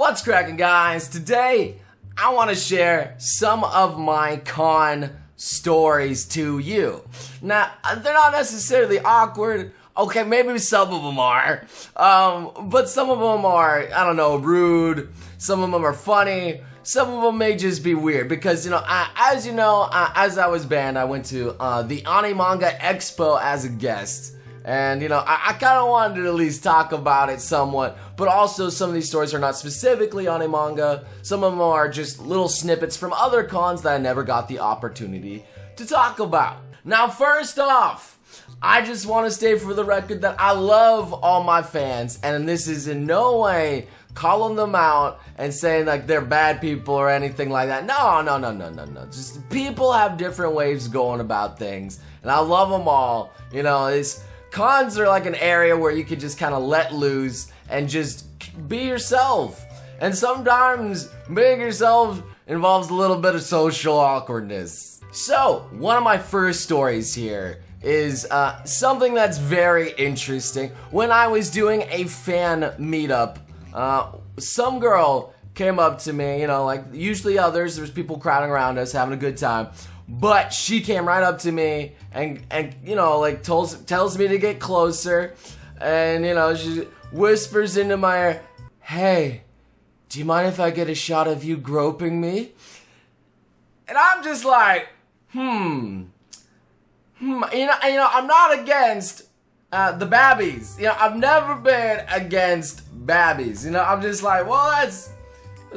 What's cracking, guys? Today, I want to share some of my con stories to you. Now, they're not necessarily awkward. Okay, maybe some of them are. But some of them are, I don't know, rude. Some of them are funny. Some of them may just be weird because, as I was banned, I went to the Animanga Expo as a guest. And, I kind of wanted to at least talk about it somewhat, but also some of these stories are not specifically Animanga. Some of them are just little snippets from other cons that I never got the opportunity to talk about. Now, first off, I just want to state for the record that I love all my fans, and this is in no way calling them out and saying like they're bad people or anything like that. No. Just people have different ways going about things, and I love them all. Cons are like an area where you can just kind of let loose and just be yourself. And sometimes being yourself involves a little bit of social awkwardness. So, one of my first stories here is something that's very interesting. When I was doing a fan meetup, some girl came up to me, like usually there's people crowding around us having a good time. But she came right up to me and tells me to get closer, and she whispers into my ear, "Hey, do you mind if I get a shot of you groping me?" And I'm just like, I'm not against the babbies. I've never been against babbies. I'm just like, well, that's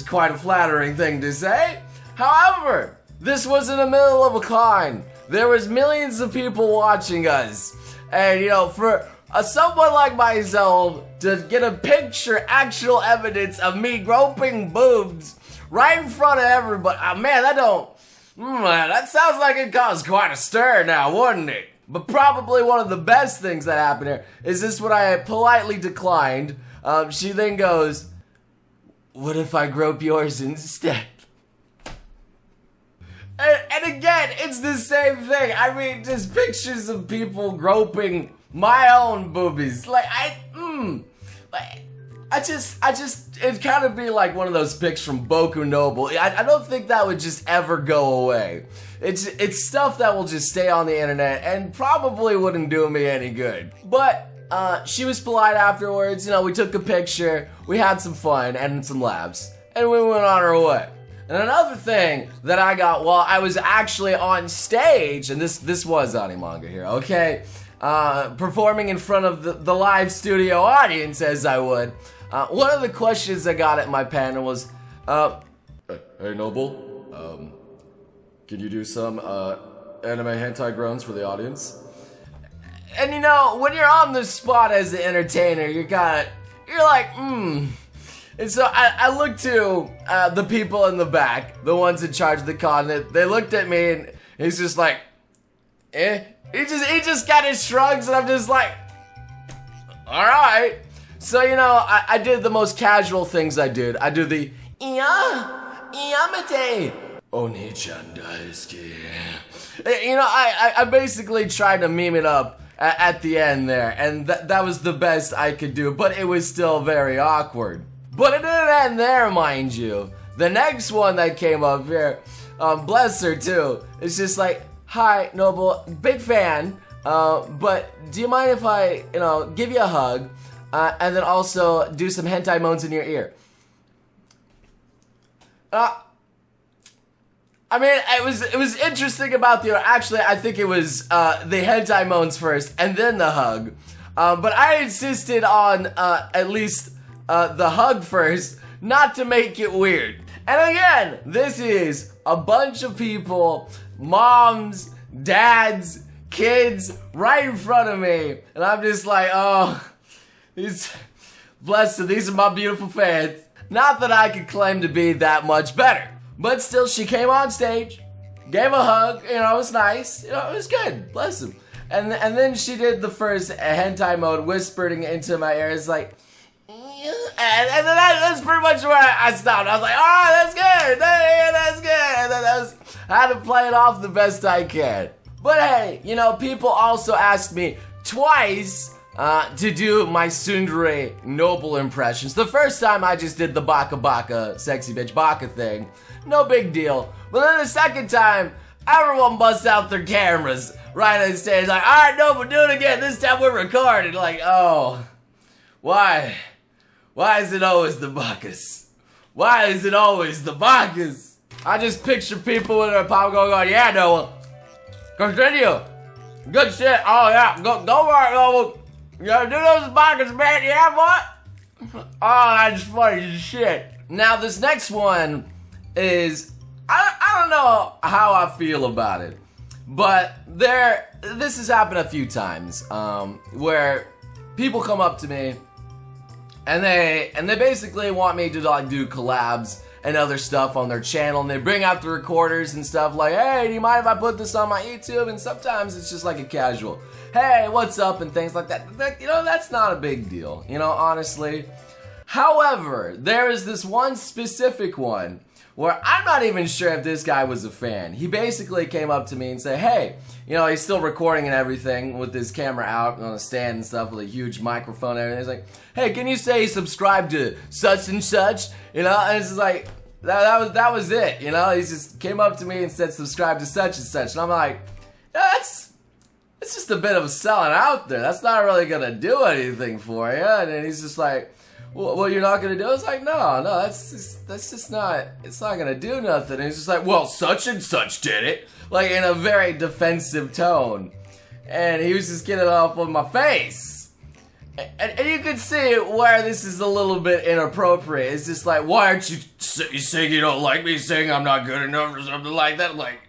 quite a flattering thing to say. However, this was in the middle of a con. There was millions of people watching us. And, for someone like myself to get a picture, actual evidence of me groping boobs right in front of everybody, that sounds like it caused quite a stir now, wouldn't it? But probably one of the best things that happened here is this what I politely declined. She then goes, "What if I grope yours instead?" And again, it's the same thing. I mean, just pictures of people groping my own boobies. It'd kind of be like one of those pics from Boku Noble. I don't think that would just ever go away. It's stuff that will just stay on the internet and probably wouldn't do me any good. But, she was polite afterwards. We took a picture, we had some fun and some laughs, and we went on our way. And another thing that I got while I was actually on stage, and this was Animanga here, okay? Performing in front of the live studio audience as I would. One of the questions I got at my panel was, "Hey Noble, can you do some anime hentai groans for the audience?" And when you're on the spot as the entertainer, you're like, And so I looked to the people in the back, the ones in charge of the con. They looked at me and he's just like, eh. He just kind of shrugs, and I'm just like, all right. So I did the most casual things I did. I do the Iyamete Oni-chan daisuki. I basically tried to meme it up at the end there, and that was the best I could do. But it was still very awkward. But it didn't end there, mind you. The next one that came up here, bless her too, it's just like, "Hi, Noble, big fan, but do you mind if I, give you a hug, and then also do some hentai moans in your ear?" It was interesting about actually, I think it was the hentai moans first, and then the hug. But I insisted on at least the hug first, not to make it weird. And again, this is a bunch of people, moms, dads, kids, right in front of me. And I'm just like, oh, bless them, these are my beautiful fans. Not that I could claim to be that much better. But still, she came on stage, gave a hug, it was nice, it was good, bless them. And then she did the first hentai mode, whispering into my ear. It's like, and then that's pretty much where I stopped. I was like, oh, that's good, that's good. And then I had to play it off the best I can. But hey, people also asked me twice to do my tsundere noble impressions. The first time I just did the baka baka, sexy bitch baka thing. No big deal. But then the second time, everyone busts out their cameras right on stage. Like, alright, Noble, do it again. This time we're recording. Like, oh, why? Why is it always the bakas? Why is it always the bakas? I just picture people with their pop going, yeah, Noah. Continue. Good shit. Oh, yeah. Go for it, Noah. You gotta do those bakas, man. Yeah, what? Oh, that's funny as shit. Now, this next one is, I don't know how I feel about it, but this has happened a few times, where people come up to me and they basically want me to like do collabs and other stuff on their channel, and they bring out the recorders and stuff like, hey, do you mind if I put this on my YouTube? And sometimes it's just like a casual, hey, what's up, and things like that. You know, that's not a big deal, you know, honestly. However, there is this one specific one where I'm not even sure if this guy was a fan. He basically came up to me and said, hey, you know, he's still recording and everything with his camera out on a stand and stuff with a huge microphone and everything. He's like, hey, can you say subscribe to such and such? You know, and it's just like, that was it, you know? He just came up to me and said subscribe to such and such. And I'm like, yeah, it's just a bit of a selling out there. That's not really gonna do anything for you. And then he's just like, well, you're not gonna do it? It's like, no, that's just not, it's not gonna do nothing. And he's just like, well, such and such did it. Like, in a very defensive tone. And he was just getting off on my face. And you can see where this is a little bit inappropriate. It's just like, why aren't you saying you don't like me, saying I'm not good enough or something like that? Like,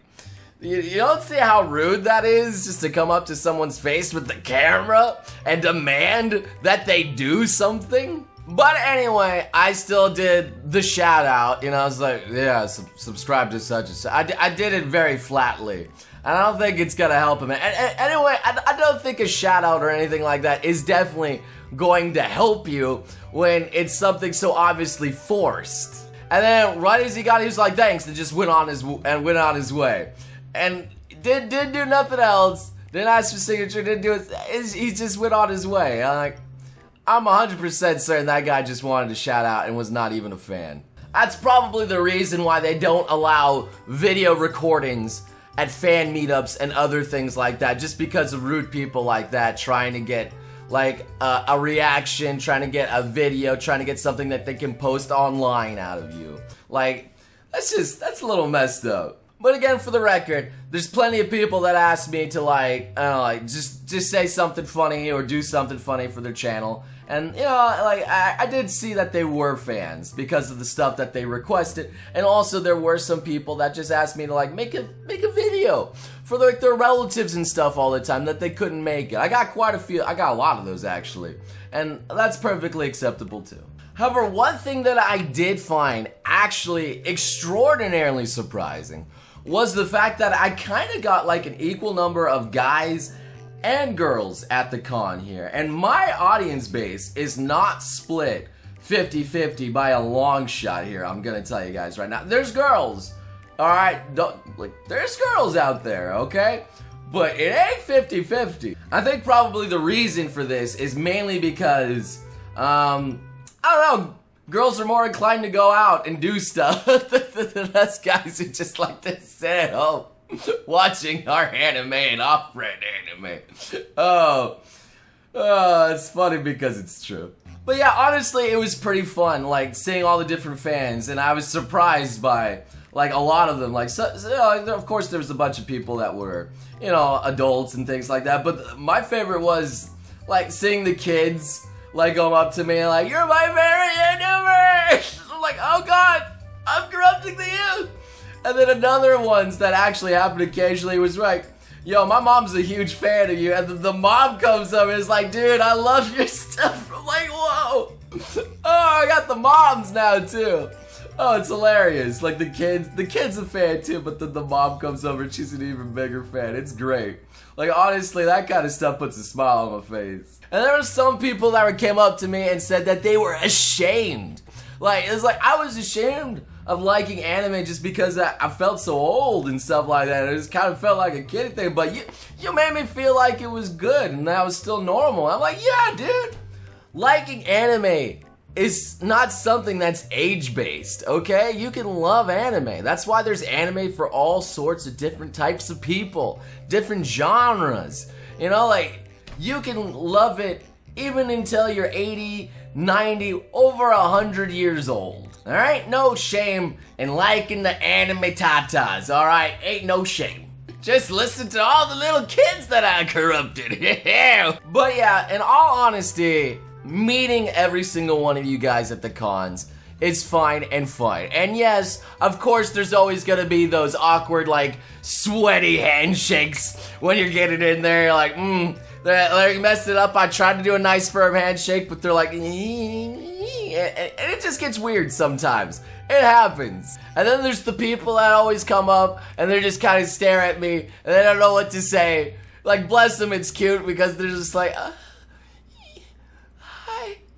you don't see how rude that is, just to come up to someone's face with the camera and demand that they do something? But anyway, I still did the shout out, you know, I was like, yeah, subscribe to such and such. I did it very flatly, and I don't think it's gonna help him. And anyway, I don't think a shout out or anything like that is definitely going to help you when it's something so obviously forced. And then right as he got it, he was like, thanks, and just went on his way. And didn't do nothing else, didn't ask for signature, didn't do it, he just went on his way. I'm 100% certain that guy just wanted to shout out and was not even a fan. That's probably the reason why they don't allow video recordings at fan meetups and other things like that, just because of rude people like that trying to get like a reaction, trying to get a video, trying to get something that they can post online out of you. Like, that's a little messed up. But again, for the record, there's plenty of people that ask me to like, I don't know, like just say something funny or do something funny for their channel. And, you know, like, I did see that they were fans because of the stuff that they requested. And also there were some people that just asked me to, like, make a video for, like, their relatives and stuff all the time that they couldn't make it. I got a lot of those, actually. And that's perfectly acceptable, too. However, one thing that I did find actually extraordinarily surprising was the fact that I kind of got, like, an equal number of guys and girls at the con here, and my audience base is not split 50-50 by a long shot here. I'm gonna tell you guys right now, there's girls, all right, there's girls out there, okay, but it ain't 50-50. I think probably the reason for this is mainly because I don't know, girls are more inclined to go out and do stuff than us guys who just like to sit at home watching our anime and off-brand anime. Oh, it's funny because it's true. But yeah, honestly, it was pretty fun, like, seeing all the different fans, and I was surprised by, like, a lot of them. Like, so, of course, there was a bunch of people that were, you know, adults and things like that, but my favorite was, like, seeing the kids, like, go up to me and like, you're my favorite YouTuber! I'm like, oh god, I'm corrupting the youth! And then another ones that actually happened occasionally was like, yo, my mom's a huge fan of you. And then the mom comes up and is like, dude, I love your stuff. I'm like, whoa. Oh, I got the moms now too. Oh, it's hilarious. Like the kid's a fan too, but then the mom comes over and she's an even bigger fan. It's great. Like, honestly, that kind of stuff puts a smile on my face. And there were some people that came up to me and said that they were ashamed. Like, it's like, I was ashamed of liking anime just because I felt so old and stuff like that. It just kind of felt like a kid thing, but you made me feel like it was good and that was still normal. I'm like, yeah, dude, liking anime is not something that's age-based, okay? You can love anime. That's why there's anime for all sorts of different types of people, different genres. You know, like, you can love it even until you're 80, 90, over 100 years old. Alright? No shame in liking the anime tatas, alright? Ain't no shame. Just listen to all the little kids that I corrupted. But yeah, in all honesty, meeting every single one of you guys at the cons is fine and fun. And yes, of course, there's always gonna be those awkward, like, sweaty handshakes when you're getting in there. You're like, they messed it up. I tried to do a nice firm handshake, but they're like, and it just gets weird sometimes. It happens. And then there's the people that always come up and they just kind of stare at me and they don't know what to say. Like, bless them, it's cute because they're just like,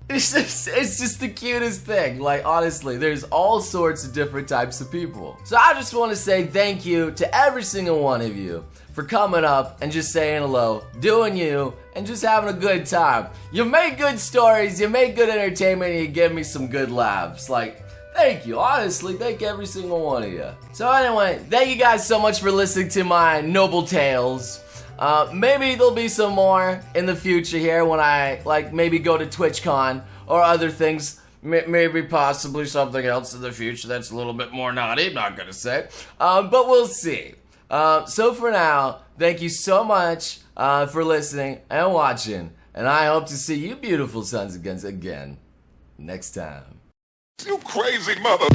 It's just the cutest thing. Like, honestly, there's all sorts of different types of people. So I just want to say thank you to every single one of you for coming up and just saying hello, doing you, and just having a good time. You make good stories, you make good entertainment, and you give me some good laughs. Like, thank you. Honestly, thank every single one of you. So anyway, thank you guys so much for listening to my noble tales. Maybe there'll be some more in the future here when I, like, maybe go to TwitchCon or other things. Maybe possibly something else in the future that's a little bit more naughty, not gonna say. But we'll see. So for now, thank you so much for listening and watching. And I hope to see you beautiful sons again next time. You crazy mother.